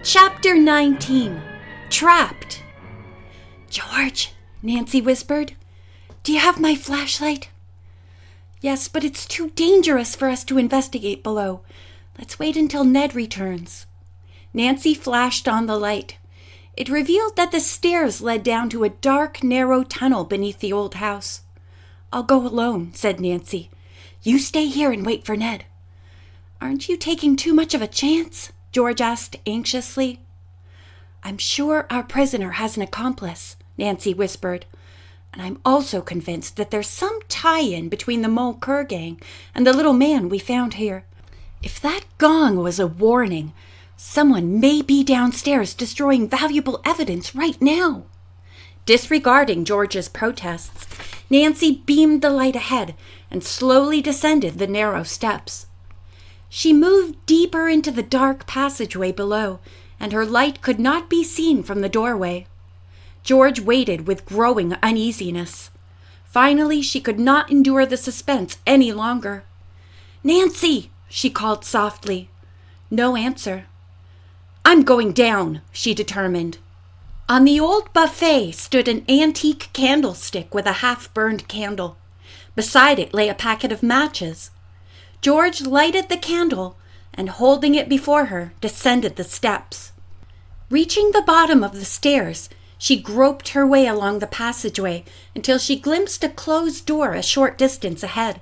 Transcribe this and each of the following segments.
Chapter 19. Trapped. "George," Nancy whispered, "do you have my flashlight?" "Yes, but it's too dangerous for us to investigate below. Let's wait until Ned returns." Nancy flashed on the light. It revealed that the stairs led down to a dark, narrow tunnel beneath the old house. "I'll go alone," said Nancy. "You stay here and wait for Ned." "Aren't you taking too much of a chance?" George asked anxiously. "I'm sure our prisoner has an accomplice," Nancy whispered. "And I'm also convinced that there's some tie-in between the Mole Cur gang and the little man we found here. If that gong was a warning, someone may be downstairs destroying valuable evidence right now." Disregarding George's protests, Nancy beamed the light ahead and slowly descended the narrow steps. She moved deeper into the dark passageway below, and her light could not be seen from the doorway. George waited with growing uneasiness. Finally, she could not endure the suspense any longer. "Nancy!" she called softly. No answer. "I'm going down," she determined. On the old buffet stood an antique candlestick with a half-burned candle. Beside it lay a packet of matches. George lighted the candle and, holding it before her, descended the steps. Reaching the bottom of the stairs, she groped her way along the passageway until she glimpsed a closed door a short distance ahead.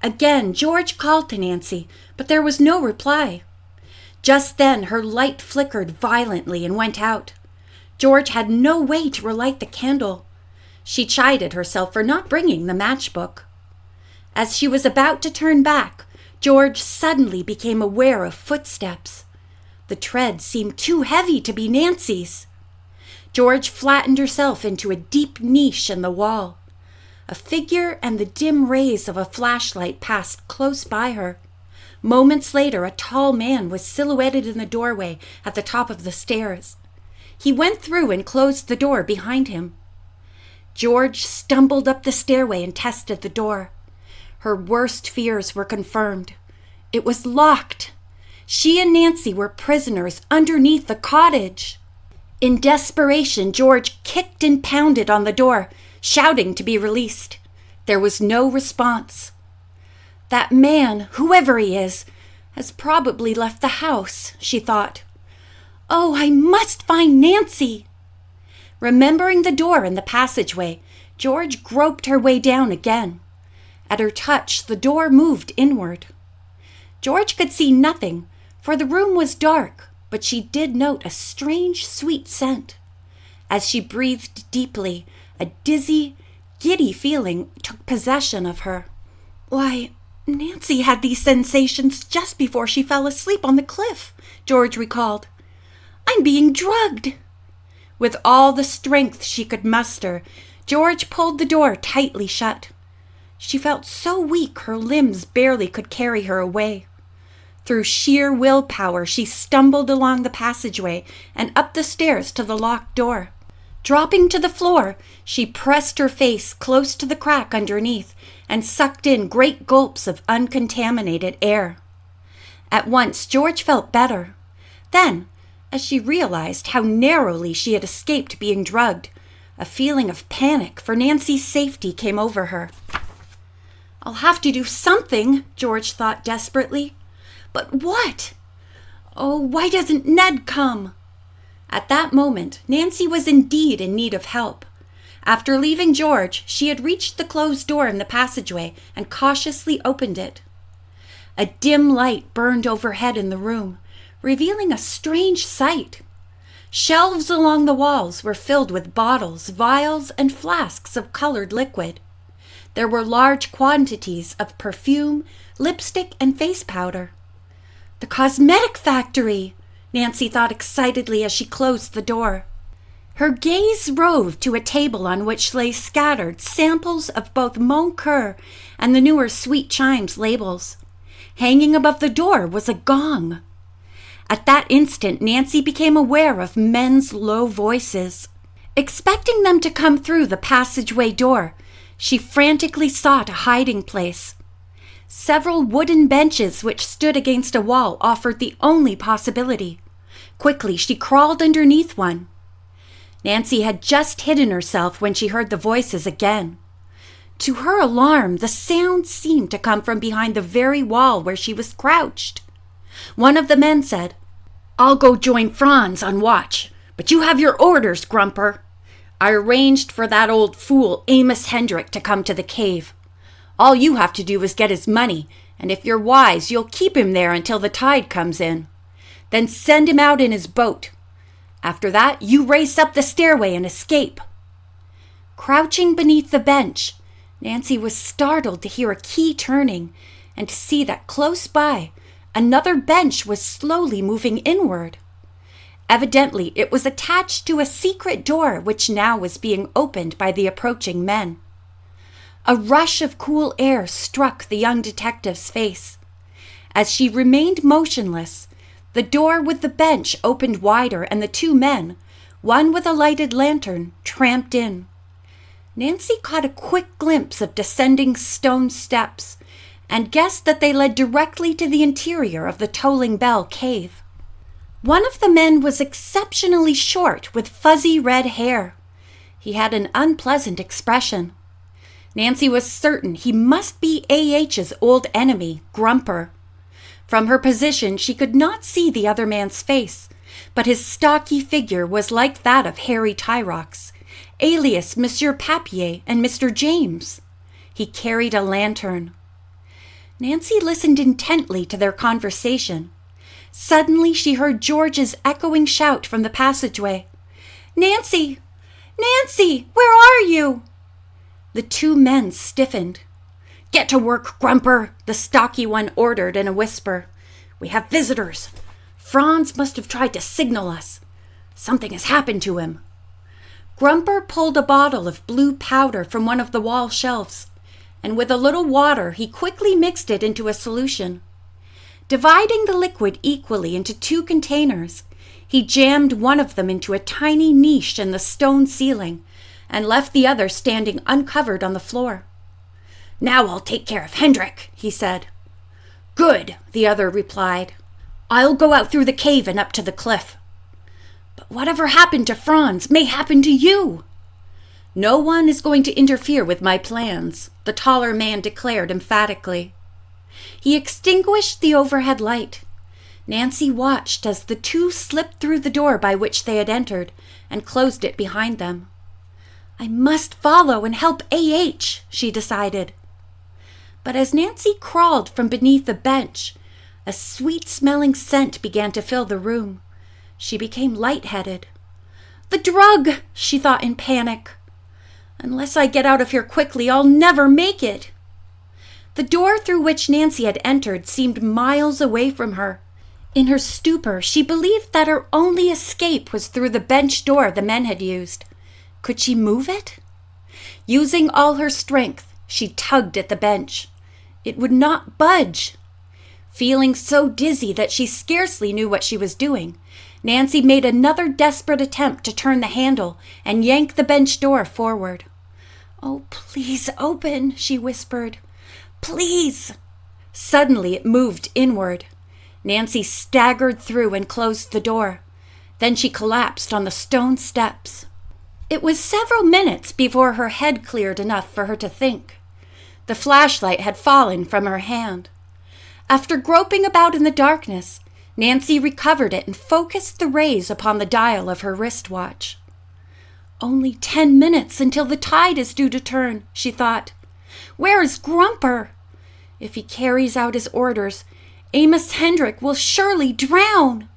Again, George called to Nancy, but there was no reply. Just then, her light flickered violently and went out. George had no way to relight the candle. She chided herself for not bringing the matchbook. As she was about to turn back, George suddenly became aware of footsteps. The tread seemed too heavy to be Nancy's. George flattened herself into a deep niche in the wall. A figure and the dim rays of a flashlight passed close by her. Moments later, a tall man was silhouetted in the doorway at the top of the stairs. He went through and closed the door behind him. George stumbled up the stairway and tested the door. Her worst fears were confirmed. It was locked. She and Nancy were prisoners underneath the cottage. In desperation, George kicked and pounded on the door, shouting to be released. There was no response. "That man, whoever he is, has probably left the house," she thought. "Oh, I must find Nancy." Remembering the door in the passageway, George groped her way down again. At her touch, the door moved inward. George could see nothing, for the room was dark, but she did note a strange, sweet scent. As she breathed deeply, a dizzy, giddy feeling took possession of her. "Why, Nancy had these sensations just before she fell asleep on the cliff," George recalled. "I'm being drugged." With all the strength she could muster, George pulled the door tightly shut. She felt so weak her limbs barely could carry her away. Through sheer willpower, she stumbled along the passageway and up the stairs to the locked door. Dropping to the floor, she pressed her face close to the crack underneath and sucked in great gulps of uncontaminated air. At once, George felt better. Then, as she realized how narrowly she had escaped being drugged, a feeling of panic for Nancy's safety came over her. "I'll have to do something," George thought desperately. "But what? Oh, why doesn't Ned come?" At that moment, Nancy was indeed in need of help. After leaving George, she had reached the closed door in the passageway and cautiously opened it. A dim light burned overhead in the room, revealing a strange sight. Shelves along the walls were filled with bottles, vials, and flasks of colored liquid. There were large quantities of perfume, lipstick, and face powder. "The cosmetic factory!" Nancy thought excitedly as she closed the door. Her gaze roved to a table on which lay scattered samples of both Mole Cur and the newer Sweet Chimes labels. Hanging above the door was a gong. At that instant, Nancy became aware of men's low voices. Expecting them to come through the passageway door, she frantically sought a hiding place. Several wooden benches which stood against a wall offered the only possibility. Quickly, she crawled underneath one. Nancy had just hidden herself when she heard the voices again. To her alarm, the sound seemed to come from behind the very wall where she was crouched. One of the men said, "I'll go join Franz on watch, but you have your orders, Grumper. I arranged for that old fool Amos Hendrick to come to the cave. All you have to do is get his money, and if you're wise, you'll keep him there until the tide comes in. Then send him out in his boat. After that, you race up the stairway and escape." Crouching beneath the bench, Nancy was startled to hear a key turning and to see that close by, another bench was slowly moving inward. Evidently, it was attached to a secret door which now was being opened by the approaching men. A rush of cool air struck the young detective's face. As she remained motionless, the door with the bench opened wider and the two men, one with a lighted lantern, tramped in. Nancy caught a quick glimpse of descending stone steps and guessed that they led directly to the interior of the Tolling Bell cave. One of the men was exceptionally short with fuzzy red hair. He had an unpleasant expression. Nancy was certain he must be A.H.'s old enemy, Grumper. From her position, she could not see the other man's face, but his stocky figure was like that of Harry Tyrox, alias Monsieur Papier and Mr. James. He carried a lantern. Nancy listened intently to their conversation. Suddenly she heard George's echoing shout from the passageway. "Nancy! Nancy! Where are you?" The two men stiffened. "Get to work, Grumper," the stocky one ordered in a whisper. "We have visitors. Franz must have tried to signal us. Something has happened to him." Grumper pulled a bottle of blue powder from one of the wall shelves, and with a little water he quickly mixed it into a solution. Dividing the liquid equally into two containers, he jammed one of them into a tiny niche in the stone ceiling and left the other standing uncovered on the floor. "Now I'll take care of Hendrick," he said. "Good," the other replied. "I'll go out through the cave and up to the cliff. But whatever happened to Franz may happen to you." "No one is going to interfere with my plans," the taller man declared emphatically. He extinguished the overhead light. Nancy watched as the two slipped through the door by which they had entered and closed it behind them. "I must follow and help A.H., she decided. But as Nancy crawled from beneath the bench, a sweet-smelling scent began to fill the room. She became lightheaded. "The drug!" she thought in panic. "Unless I get out of here quickly, I'll never make it." The door through which Nancy had entered seemed miles away from her. In her stupor, she believed that her only escape was through the bench door the men had used. Could she move it? Using all her strength, she tugged at the bench. It would not budge. Feeling so dizzy that she scarcely knew what she was doing, Nancy made another desperate attempt to turn the handle and yank the bench door forward. "Oh, please open," she whispered. "Please." Suddenly it moved inward. Nancy staggered through and closed the door. Then she collapsed on the stone steps. It was several minutes before her head cleared enough for her to think. The flashlight had fallen from her hand. After groping about in the darkness, Nancy recovered it and focused the rays upon the dial of her wristwatch. "Only 10 minutes until the tide is due to turn," she thought. "Where is Grumper? If he carries out his orders, Amos Hendrick will surely drown."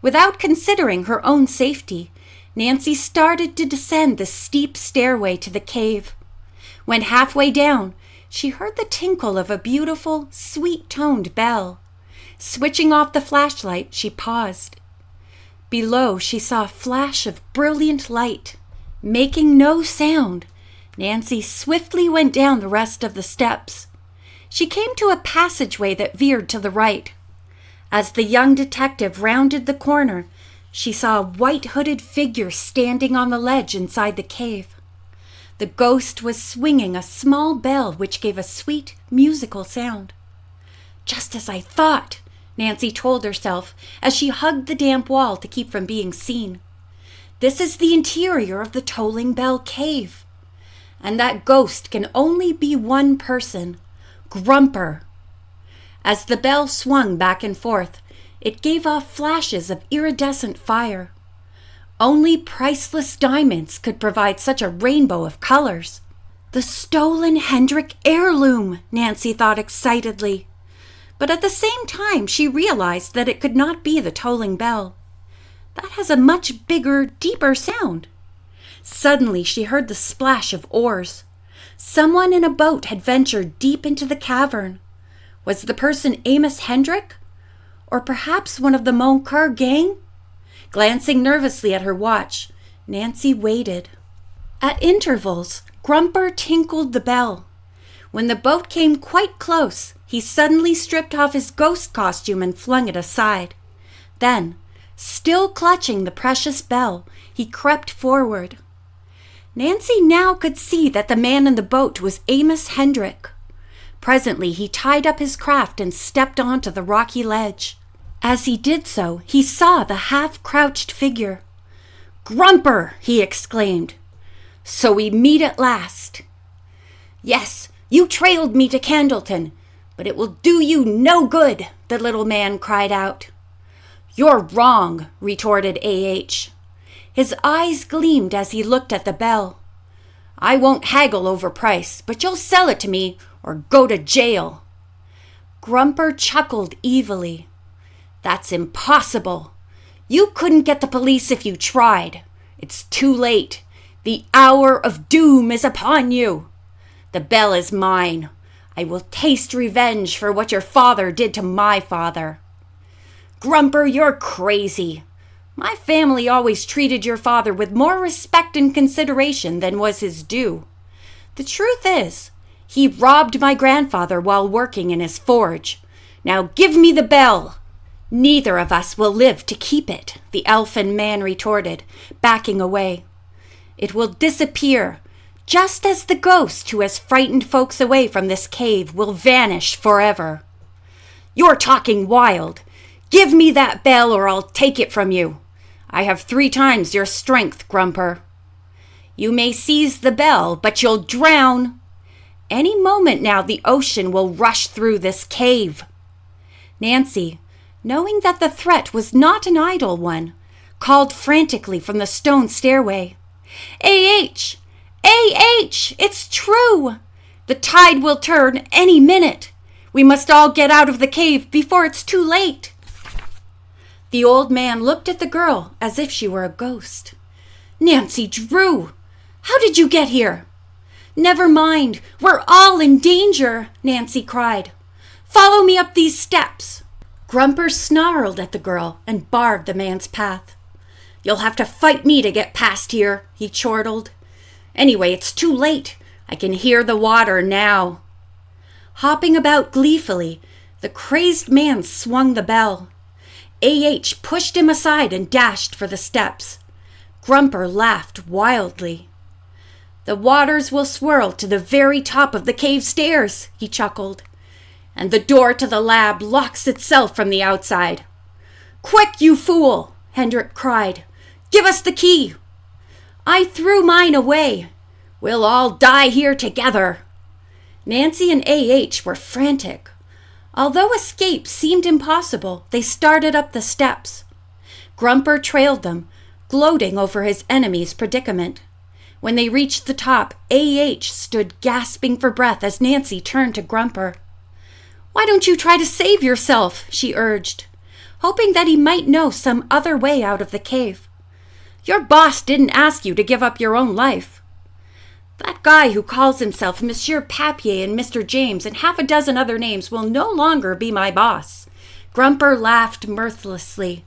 Without considering her own safety, Nancy started to descend the steep stairway to the cave. When halfway down, she heard the tinkle of a beautiful, sweet-toned bell. Switching off the flashlight, she paused. Below, she saw a flash of brilliant light. Making no sound, Nancy swiftly went down the rest of the steps. She came to a passageway that veered to the right. As the young detective rounded the corner, she saw a white-hooded figure standing on the ledge inside the cave. The ghost was swinging a small bell which gave a sweet, musical sound. "Just as I thought," Nancy told herself as she hugged the damp wall to keep from being seen. This is the interior of the Tolling Bell Cave. And that ghost can only be one person, Grumper. As the bell swung back and forth, it gave off flashes of iridescent fire. Only priceless diamonds could provide such a rainbow of colors. The stolen Hendrick heirloom, Nancy thought excitedly. But at the same time, she realized that it could not be the tolling bell. That has a much bigger, deeper sound. Suddenly, she heard the splash of oars. Someone in a boat had ventured deep into the cavern. Was the person Amos Hendrick? Or perhaps one of the Moncur gang? Glancing nervously at her watch, Nancy waited. At intervals, Grumper tinkled the bell. When the boat came quite close, he suddenly stripped off his ghost costume and flung it aside. Then, still clutching the precious bell, he crept forward. Nancy now could see that the man in the boat was Amos Hendrick. Presently, he tied up his craft and stepped onto the rocky ledge. As he did so, he saw the half-crouched figure. "Grumper!" he exclaimed. "So we meet at last." "Yes, you trailed me to Candleton, but it will do you no good," the little man cried out. "You're wrong," retorted A.H. His eyes gleamed as he looked at the bell. "I won't haggle over price, but you'll sell it to me or go to jail." Grumper chuckled evilly. "That's impossible. You couldn't get the police if you tried. It's too late. The hour of doom is upon you. The bell is mine. I will taste revenge for what your father did to my father." "Grumper, you're crazy. My family always treated your father with more respect and consideration than was his due. The truth is, he robbed my grandfather while working in his forge. Now give me the bell." "Neither of us will live to keep it," the elfin man retorted, backing away. "It will disappear, just as the ghost who has frightened folks away from this cave will vanish forever." "You're talking wild. Give me that bell or I'll take it from you. I have 3 times your strength, Grumper." "You may seize the bell, but you'll drown. Any moment now the ocean will rush through this cave." Nancy, knowing that the threat was not an idle one, called frantically from the stone stairway. "A.H. A.H. It's true! The tide will turn any minute. We must all get out of the cave before it's too late." The old man looked at the girl as if she were a ghost. "Nancy Drew! How did you get here?" "Never mind. We're all in danger," Nancy cried. "Follow me up these steps." Grumper snarled at the girl and barred the man's path. "You'll have to fight me to get past here," he chortled. "Anyway, it's too late. I can hear the water now." Hopping about gleefully, the crazed man swung the bell. A.H. pushed him aside and dashed for the steps. Grumper laughed wildly. "The waters will swirl to the very top of the cave stairs," he chuckled. "And the door to the lab locks itself from the outside." "Quick, you fool!" Hendrick cried. "Give us the key." "I threw mine away. We'll all die here together." Nancy and A.H. were frantic. Although escape seemed impossible, they started up the steps. Grumper trailed them, gloating over his enemy's predicament. When they reached the top, A.H. stood gasping for breath as Nancy turned to Grumper. "Why don't you try to save yourself?" she urged, hoping that he might know some other way out of the cave. "Your boss didn't ask you to give up your own life." "That guy who calls himself Monsieur Papier and Mr. James and half a dozen other names will no longer be my boss." Grumper laughed mirthlessly.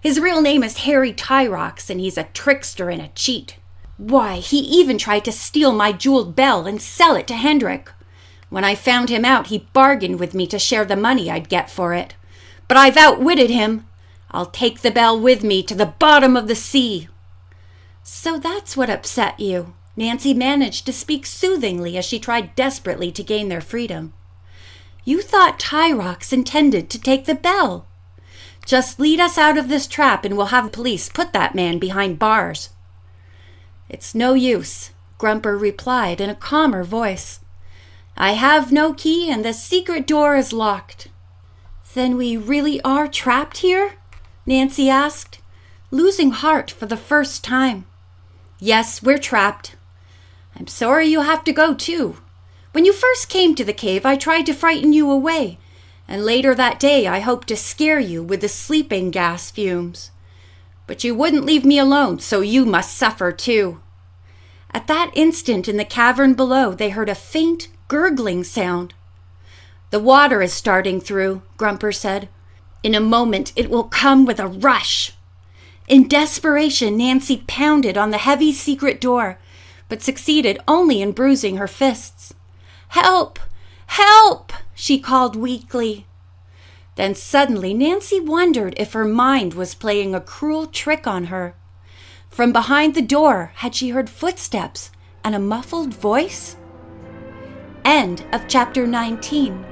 "His real name is Harry Tyrox, and he's a trickster and a cheat. Why, he even tried to steal my jeweled bell and sell it to Hendrick. When I found him out, he bargained with me to share the money I'd get for it. But I've outwitted him. I'll take the bell with me to the bottom of the sea." "So that's what upset you." Nancy managed to speak soothingly as she tried desperately to gain their freedom. You thought Tyrox intended to take the bell. Just lead us out of this trap and we'll have police put that man behind bars." "It's no use," Grumper replied in a calmer voice. "I have no key and the secret door is locked." "Then we really are trapped here?" Nancy asked, losing heart for the first time. "Yes, we're trapped. I'm sorry you have to go too. When you first came to the cave, I tried to frighten you away, and later that day I hoped to scare you with the sleeping gas fumes. But you wouldn't leave me alone, so you must suffer too." At that instant in the cavern below, they heard a faint, gurgling sound. "The water is starting through," Grumper said. "In a moment it will come with a rush." In desperation, Nancy pounded on the heavy secret door, but succeeded only in bruising her fists. "Help! Help!" she called weakly. Then suddenly Nancy wondered if her mind was playing a cruel trick on her. From behind the door had she heard footsteps and a muffled voice? End of chapter 19.